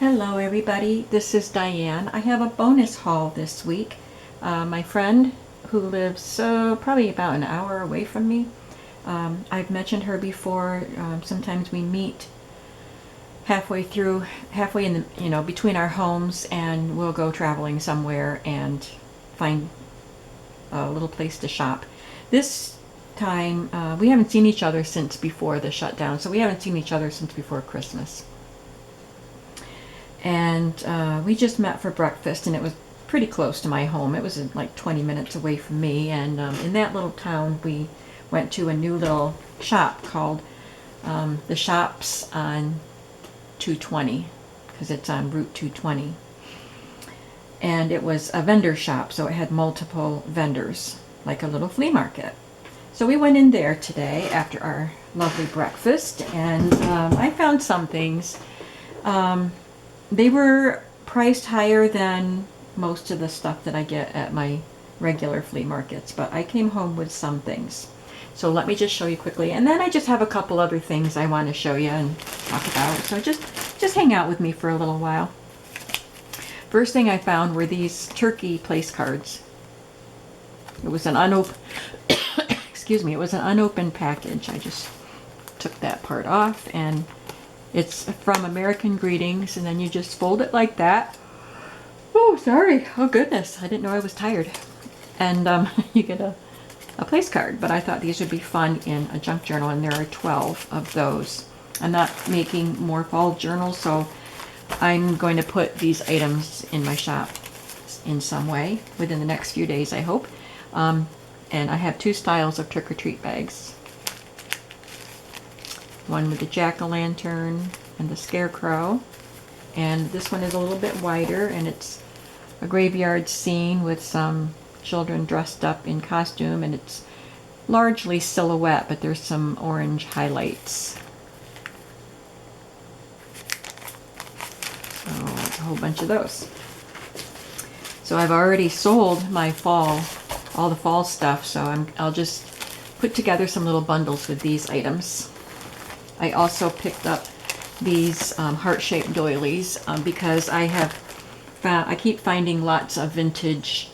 Hello everybody, this is Diane. I have a bonus haul this week. My friend who lives probably about an hour away from me, I've mentioned her before. Sometimes we meet halfway in the, between our homes, and we'll go traveling somewhere and find a little place to shop. This time, we haven't seen each other since before the shutdown, so we haven't seen each other since before Christmas. And we just met for breakfast, and it was pretty close to my home. It was like 20 minutes away from me, and in that little town we went to a new little shop called the Shops on 220, because it's on Route 220. And it was a vendor shop, so it had multiple vendors, like a little flea market. So we went in there today after our lovely breakfast, and I found some things. They were priced higher than most of the stuff that I get at my regular flea markets, but I came home with some things. So let me just show you quickly, and then I just have a couple other things I want to show you and talk about. So just hang out with me for a little while. First thing I found were these turkey place cards. It was an excuse me, it was an unopened package. I just took that part off, and it's from American Greetings, and then you just fold it like that. Oh, sorry. Oh, goodness. I didn't know I was tired. And you get a place card, but I thought these would be fun in a junk journal, and there are 12 of those. I'm not making more fall journals, so I'm going to put these items in my shop in some way within the next few days, I hope. And I have two styles of trick-or-treat bags. One with the jack-o'-lantern and the scarecrow, and this one is a little bit wider, and it's a graveyard scene with some children dressed up in costume, and it's largely silhouette, but there's some orange highlights. So it's a whole bunch of those. So I've already sold my all the fall stuff, so I'll just put together some little bundles with these items. I also picked up these heart-shaped doilies because I keep finding lots of vintage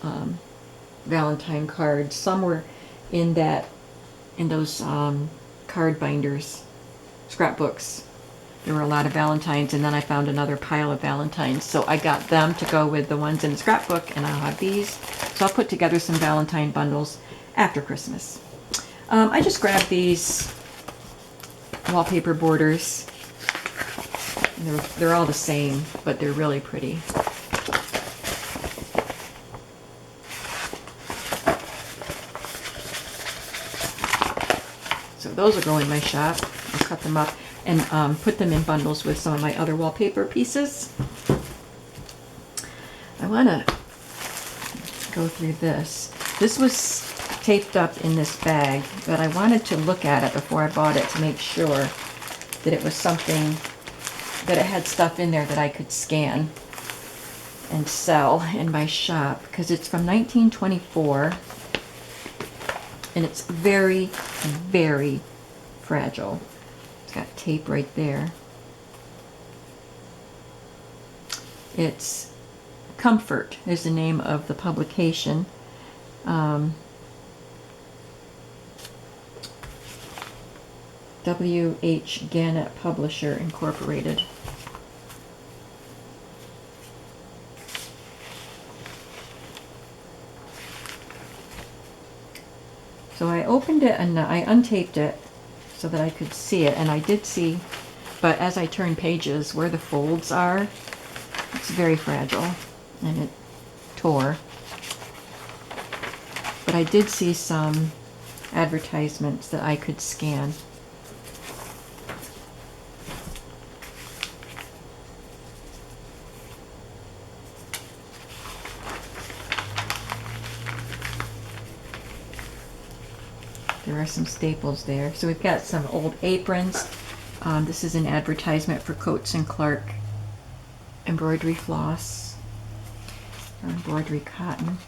Valentine cards. Some were in those card binders, scrapbooks. There were a lot of Valentines, and then I found another pile of Valentines. So I got them to go with the ones in the scrapbook, and I'll have these. So I'll put together some Valentine bundles after Christmas. I just grabbed these wallpaper borders. They're all the same, but they're really pretty. So those will go in my shop. I'll cut them up and put them in bundles with some of my other wallpaper pieces. I want to go through this. This was taped up in this bag, but I wanted to look at it before I bought it to make sure that it was something, that it had stuff in there that I could scan and sell in my shop, because it's from 1924, and it's very, very fragile. It's got tape right there. It's Comfort is the name of the publication. W.H. Gannett Publisher Incorporated. So I opened it and I untaped it so that I could see it, and I did see, but as I turn pages, where the folds are, it's very fragile, and it tore. But I did see some advertisements that I could scan. There are some staples there. So we've got some old aprons. This is an advertisement for Coats and Clark embroidery floss, or embroidery cotton.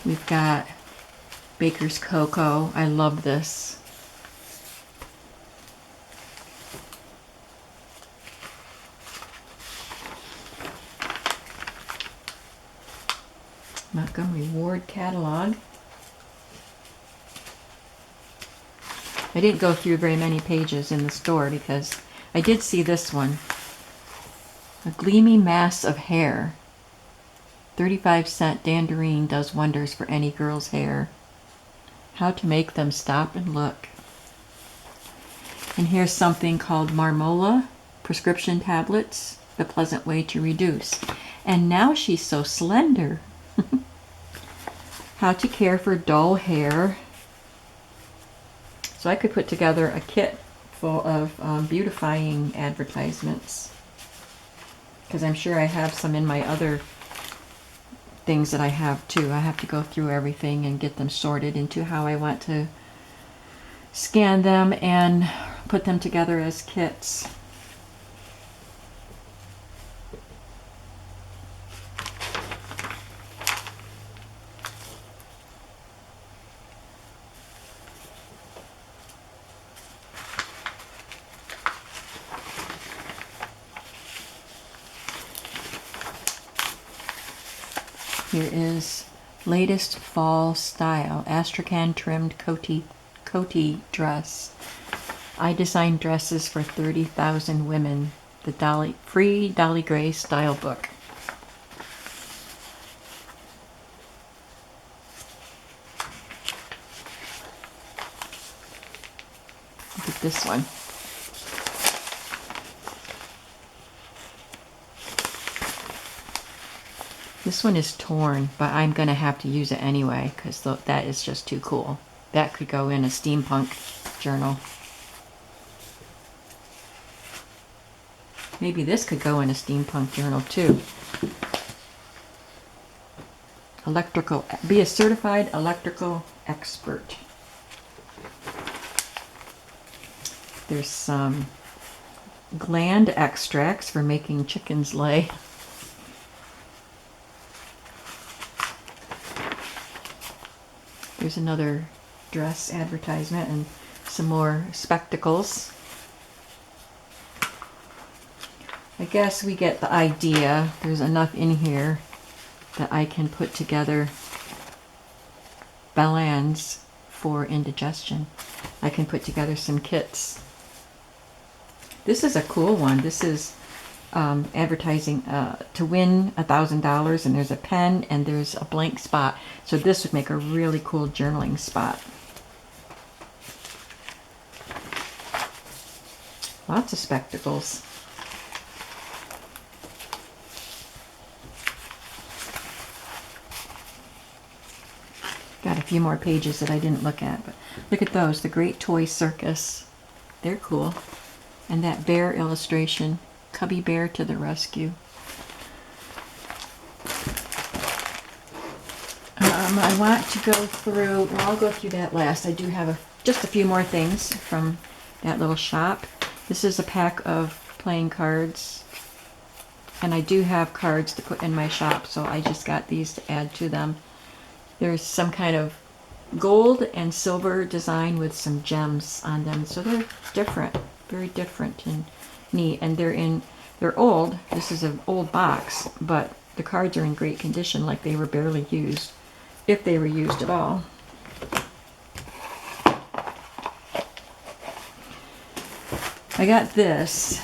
We've got Baker's Cocoa. I love this. Montgomery Ward catalog. I didn't go through very many pages in the store because I did see this one. A gleamy mass of hair. 35-cent Danderine does wonders for any girl's hair. How to make them stop and look. And here's something called Marmola prescription tablets, the pleasant way to reduce. And now she's so slender. How to care for dull hair. So I could put together a kit full of beautifying advertisements, because I'm sure I have some in my other things that I have too. I have to go through everything and get them sorted into how I want to scan them and put them together as kits. Here is latest fall style, astrakhan trimmed coty dress. I design dresses for 30,000 women. The free Dolly Gray style book. Look at this one. This one is torn, but I'm going to have to use it anyway because that is just too cool. That could go in a steampunk journal. Maybe this could go in a steampunk journal too. Be a certified electrical expert. There's some gland extracts for making chickens lay. There's another dress advertisement and some more spectacles. I guess we get the idea. There's enough in here that I can put together balance for indigestion. I can put together some kits. This is a cool one. This is advertising to win $1,000, and there's a pen and there's a blank spot. So this would make a really cool journaling spot. Lots of spectacles. Got a few more pages that I didn't look at, but look at those, the Great Toy Circus. They're cool. And that bear illustration, Cubby Bear to the rescue. I want to go through, well, I'll go through that last. I do have just a few more things from that little shop. This is a pack of playing cards. And I do have cards to put in my shop, so I just got these to add to them. There's some kind of gold and silver design with some gems on them. So they're different, very different and neat. And they're old. This is an old box, but the cards are in great condition, like they were barely used, if they were used at all. I got this.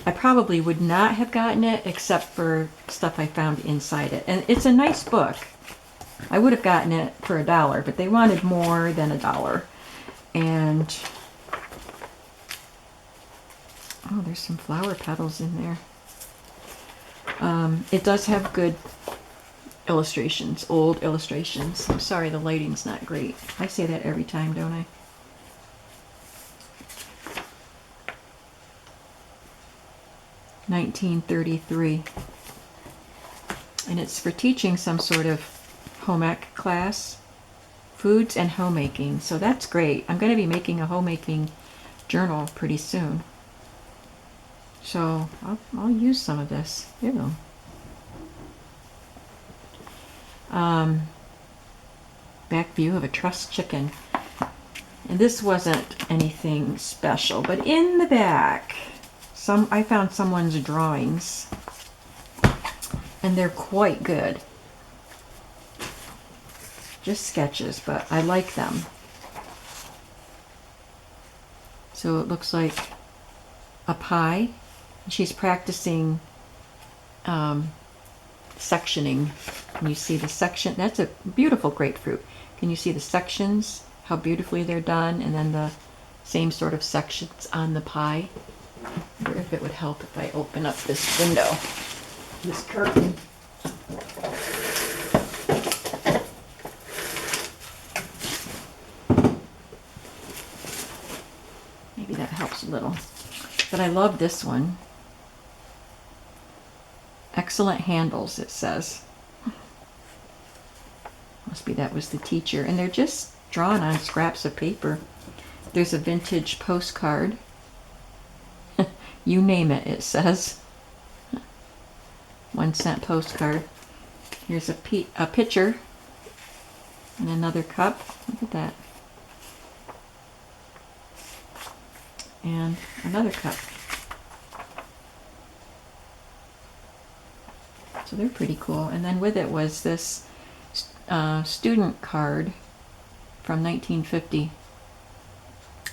I probably would not have gotten it except for stuff I found inside it. And it's a nice book. I would have gotten it for $1, but they wanted more than $1. And oh, there's some flower petals in there. It does have good illustrations, old illustrations. I'm sorry the lighting's not great. I say that every time, don't I? (1933), and it's for teaching some sort of home ec class, foods and homemaking. So that's great. I'm going to be making a homemaking journal pretty soon, so I'll use some of this. Ew. Back view of a trussed chicken, and this wasn't anything special, but in the back I found someone's drawings. and they're quite good. Just sketches, but I like them. So it looks like a pie. She's practicing sectioning. Can you see the section? That's a beautiful grapefruit. Can you see the sections? How beautifully they're done, and then the same sort of sections on the pie. I wonder if it would help if I open up this window, this curtain. Maybe that helps a little. But I love this one. Excellent handles, it says. Must be that was the teacher. And they're just drawn on scraps of paper. There's a vintage postcard. You name it, it says. 1-cent postcard. Here's a pitcher and another cup. Look at that. And another cup. So they're pretty cool. And then with it was this student card from 1950.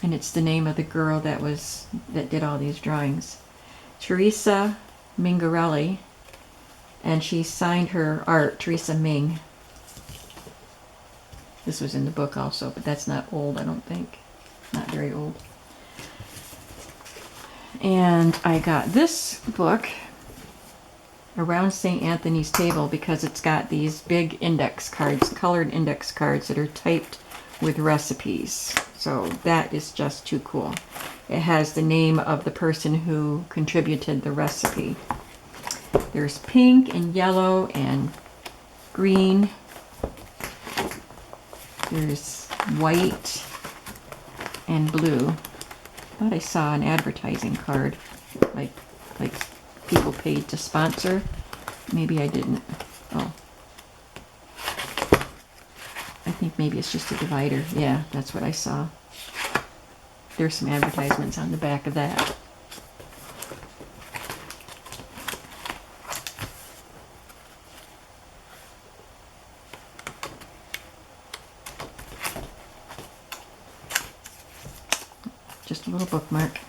And it's the name of the girl that did all these drawings. Teresa Mingarelli. And she signed her art, Teresa Ming. This was in the book also, but that's not old, I don't think. Not very old. And I got this book, Around St. Anthony's Table, because it's got these big index cards, colored index cards that are typed with recipes. So that is just too cool. It has the name of the person who contributed the recipe. There's pink and yellow and green. There's white and blue. I thought I saw an advertising card, like people paid to sponsor. Maybe I didn't. Oh. I think maybe it's just a divider. Yeah, that's what I saw. There's some advertisements on the back of that. Just a little bookmark.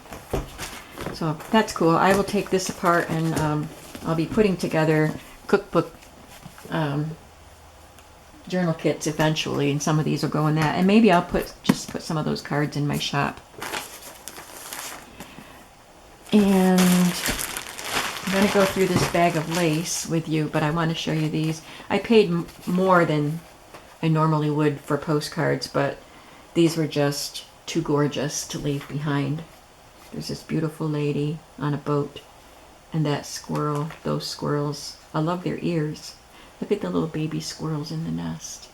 So that's cool. I will take this apart and I'll be putting together cookbook journal kits eventually, and some of these will go in that. And maybe I'll just put some of those cards in my shop. And I'm going to go through this bag of lace with you, but I want to show you these. I paid more than I normally would for postcards, but these were just too gorgeous to leave behind. There's this beautiful lady on a boat, and that squirrel, those squirrels. I love their ears. Look at the little baby squirrels in the nest.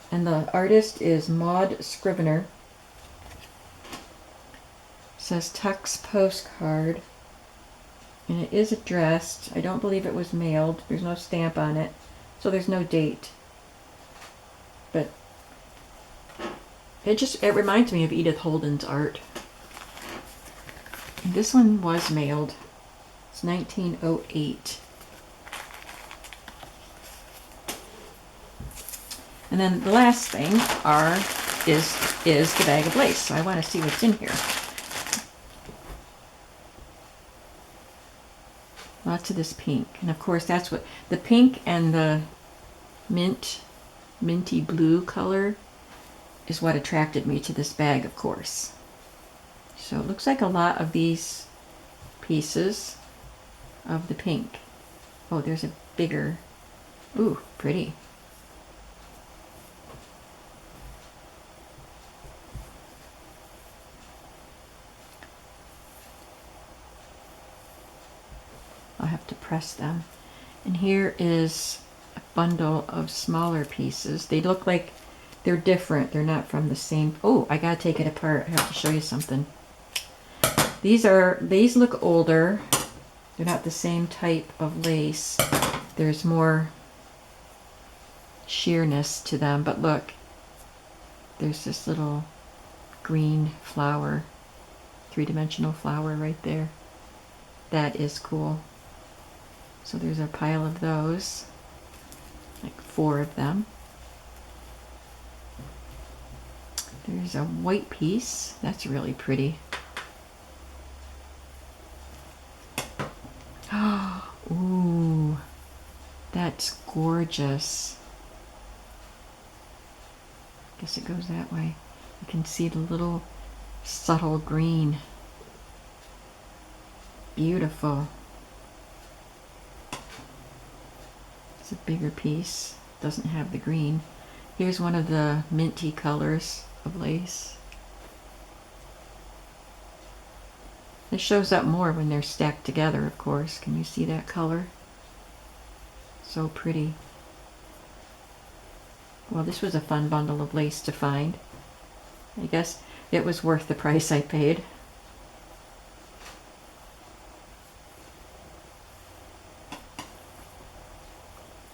And the artist is Maud Scrivener. It says Tuck's postcard, and it is addressed. I don't believe it was mailed. There's no stamp on it, so there's no date. But it reminds me of Edith Holden's art. And this one was mailed. It's 1908. And then the last thing is the bag of lace. So I want to see what's in here. Lots of this pink. And of course that's what the pink and the minty blue color is what attracted me to this bag, of course. So it looks like a lot of these pieces of the pink. Oh, there's a bigger, ooh, pretty. I'll have to press them. And here is a bundle of smaller pieces. They look like they're different. They're not from the same. Oh, I gotta take it apart. I have to show you something. These look older. They're not the same type of lace. There's more sheerness to them, but look, there's this little green flower, three-dimensional flower right there. That is cool. So there's a pile of those, like 4 of them. There's a white piece. That's really pretty. Ooh, that's gorgeous. Guess it goes that way. You can see the little subtle green. Beautiful. It's a bigger piece. Doesn't have the green. Here's one of the minty colors of lace. It shows up more when they're stacked together, of course. Can you see that color? So pretty. Well, this was a fun bundle of lace to find. I guess it was worth the price I paid.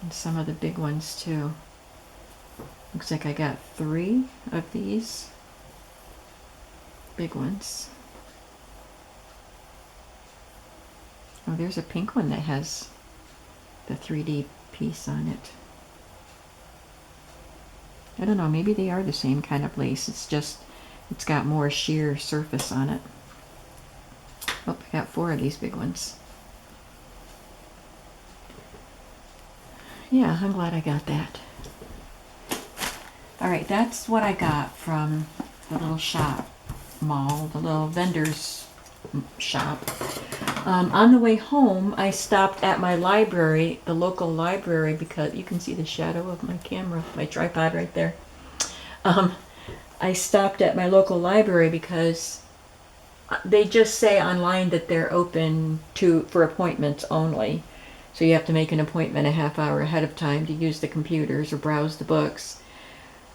And some of the big ones too. Looks like I got 3 of these big ones. Oh, there's a pink one that has the 3D piece on it. I don't know, maybe they are the same kind of lace. It's just, it's got more sheer surface on it. Oh, I got 4 of these big ones. Yeah, I'm glad I got that. All right, that's what I got from the little shop mall, the little vendor's shop. On the way home, I stopped at my library, the local library, because you can see the shadow of my camera, my tripod right there. I stopped at my local library because they just say online that they're open for appointments only. So you have to make an appointment a half hour ahead of time to use the computers or browse the books.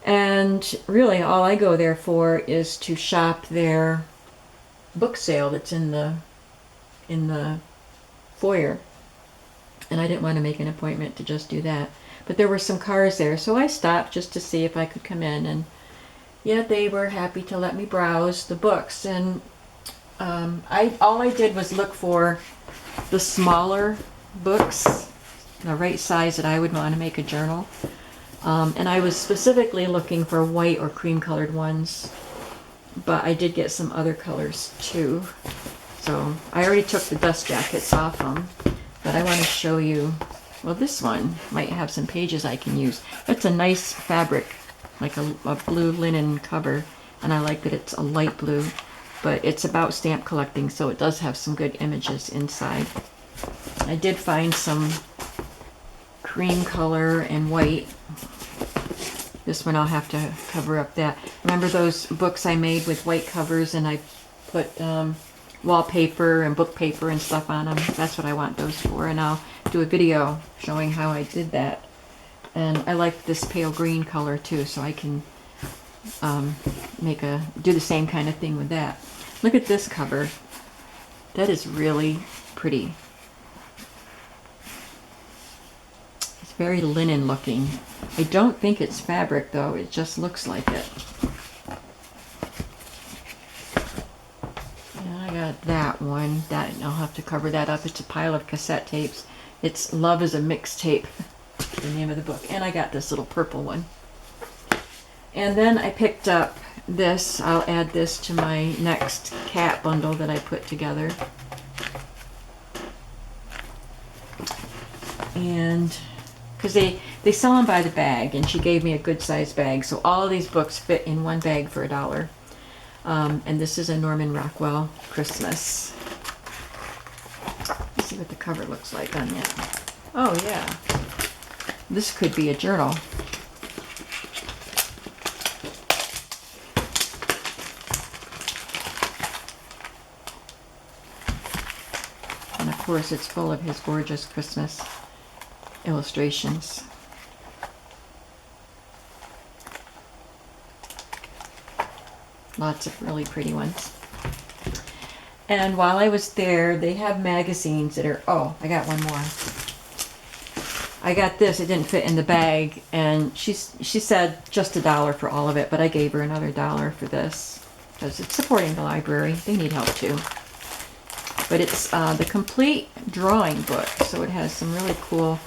And really all I go there for is to shop their book sale that's in the foyer. And I didn't want to make an appointment to just do that. But there were some cars there, so I stopped just to see if I could come in. And yeah, they were happy to let me browse the books. And all I did was look for the smaller books, the right size that I would want to make a journal. And I was specifically looking for white or cream colored ones, but I did get some other colors too. So I already took the dust jackets off them, but I want to show you, well, this one might have some pages I can use. It's a nice fabric, like a blue linen cover, and I like that it's a light blue, but it's about stamp collecting, so it does have some good images inside. I did find some cream color and white. This one I'll have to cover up that. Remember those books I made with white covers and I put wallpaper and book paper and stuff on them? That's what I want those for, and I'll do a video showing how I did that. And I like this pale green color too, so I can do the same kind of thing with that. Look at this cover. That is really pretty. It's very linen looking. I don't think it's fabric though, it just looks like it. And I got that one. That I'll have to cover that up. It's a pile of cassette tapes. It's Love is a Mixtape, the name of the book. And I got this little purple one. And then I picked up this. I'll add this to my next cat bundle that I put together. And because they sell them by the bag, and she gave me a good sized bag, so all of these books fit in one bag for $1. And this is a Norman Rockwell Christmas. Let's see what the cover looks like on that. Oh yeah, this could be a journal. And of course it's full of his gorgeous Christmas illustrations. Lots of really pretty ones. And while I was there, they have magazines that are, oh, I got one more. I got this, it didn't fit in the bag, and she said just $1 for all of it, but I gave her another $1 for this, because it's supporting the library. They need help too. but it's the complete drawing book. So it has some really cool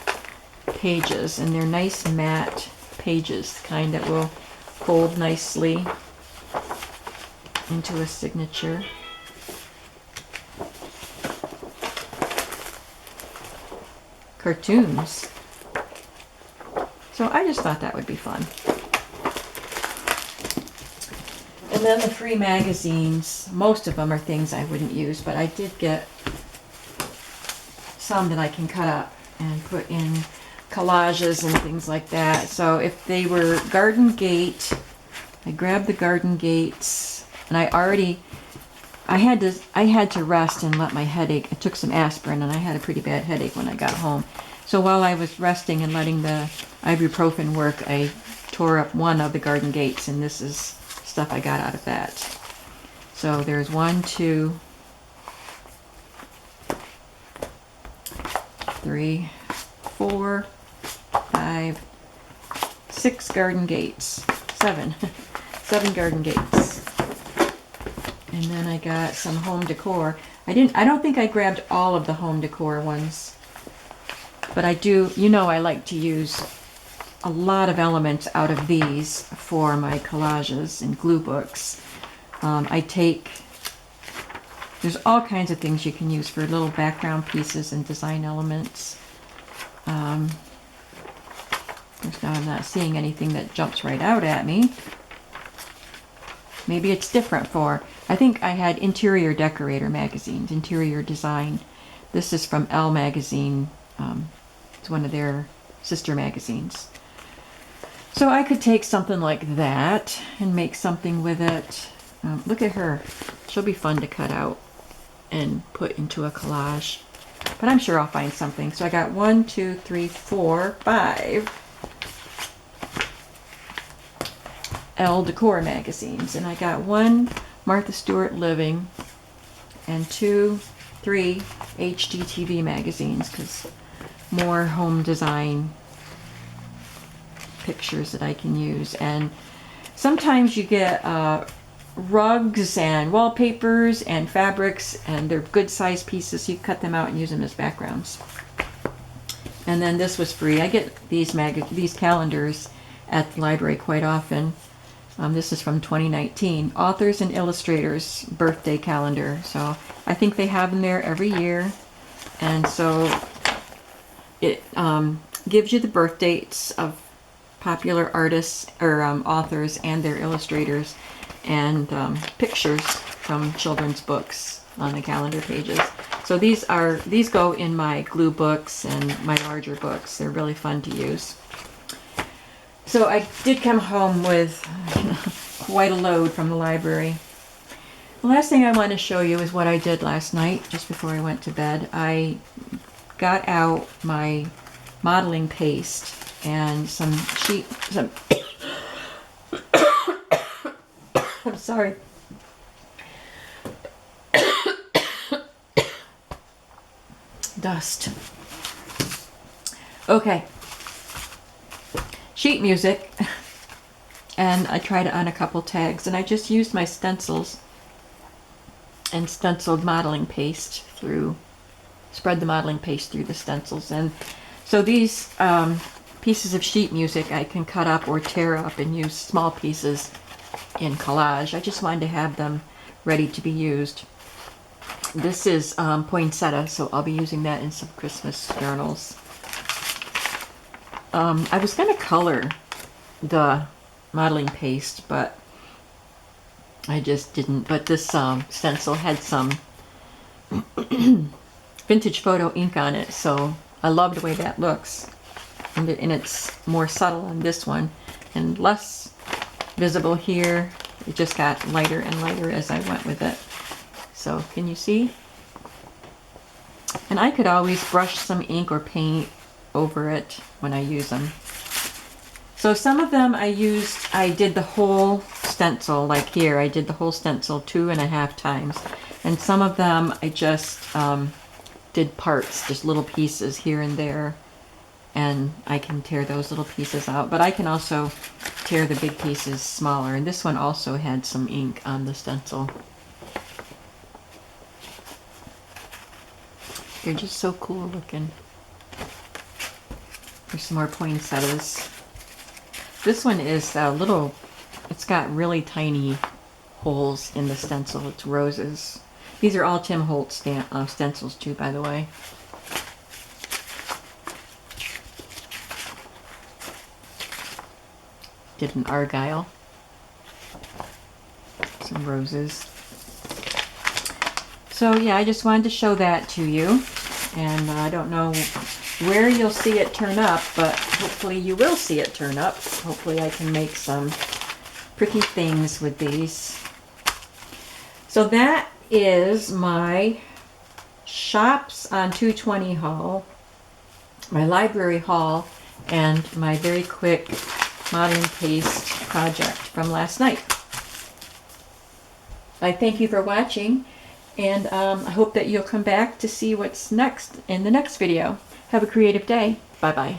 pages, and they're nice matte pages, the kind that will fold nicely into a signature. Cartoons. So I just thought that would be fun. And then the free magazines, most of them are things I wouldn't use, but I did get some that I can cut up and put in collages and things like that. So if they were Garden Gate, I grabbed the Garden Gates, and I had to rest and let my headache. I took some aspirin, and I had a pretty bad headache when I got home. So while I was resting and letting the ibuprofen work, I tore up one of the Garden Gates, and this is stuff I got out of that. So there's 1, 2, 3, 4, 5, 6 Garden Gates, 7 Garden Gates. And then I got some home decor. I don't think I grabbed all of the home decor ones, but I do, I like to use a lot of elements out of these for my collages and glue books. There's all kinds of things you can use for little background pieces and design elements. Now I'm not seeing anything that jumps right out at me. Maybe it's different I think I had interior decorator magazines, interior design. This is from Elle magazine. It's one of their sister magazines. So I could take something like that and make something with it. Look at her. She'll be fun to cut out and put into a collage. But I'm sure I'll find something. So I got 1, 2, 3, 4, 5 Elle Decor magazines. And I got 1 Martha Stewart Living and 2, 3 HGTV magazines, because more home design pictures that I can use. And sometimes you get rugs and wallpapers and fabrics, and they're good sized pieces. You cut them out and use them as backgrounds. And then this was free. I get these calendars at the library quite often. This is from 2019, Authors and Illustrators Birthday Calendar. So I think they have them there every year, and so it gives you the birth dates of popular artists or authors and their illustrators, and pictures from children's books on the calendar pages. So these go in my glue books and my larger books. They're really fun to use. So I did come home with quite a load from the library. The last thing I want to show you is what I did last night, just before I went to bed. I got out my modeling paste and some I'm sorry. Dust. Okay. Sheet music. And I tried it on a couple tags, and I just used my stencils and stenciled modeling paste spread the modeling paste through the stencils. And so these pieces of sheet music I can cut up or tear up and use small pieces in collage. I just wanted to have them ready to be used. This is poinsettia, so I'll be using that in some Christmas journals. I was going to color the modeling paste, but I just didn't. But this stencil had some vintage photo ink on it, so I love the way that looks. And it's more subtle on this one and less visible here. It just got lighter and lighter as I went with it. So can you see? And I could always brush some ink or paint over it when I use them. So some of them I did the whole stencil, like here, I did the whole stencil 2.5 times. And some of them I just did parts, just little pieces here and there. And I can tear those little pieces out, but I can also tear the big pieces smaller. And this one also had some ink on the stencil. They're just so cool looking. There's some more poinsettias. This one is a little, it's got really tiny holes in the stencil. It's roses. These are all Tim Holtz stencils too, by the way. Did an argyle. Some roses. So yeah, I just wanted to show that to you. And I don't know where you'll see it turn up, but hopefully you will see it turn up. Hopefully I can make some pretty things with these. So that is my shops on 220 haul, my library haul, and my very quick modeling paste project from last night. I thank you for watching, and I hope that you'll come back to see what's next in the next video. Have a creative day. Bye-bye.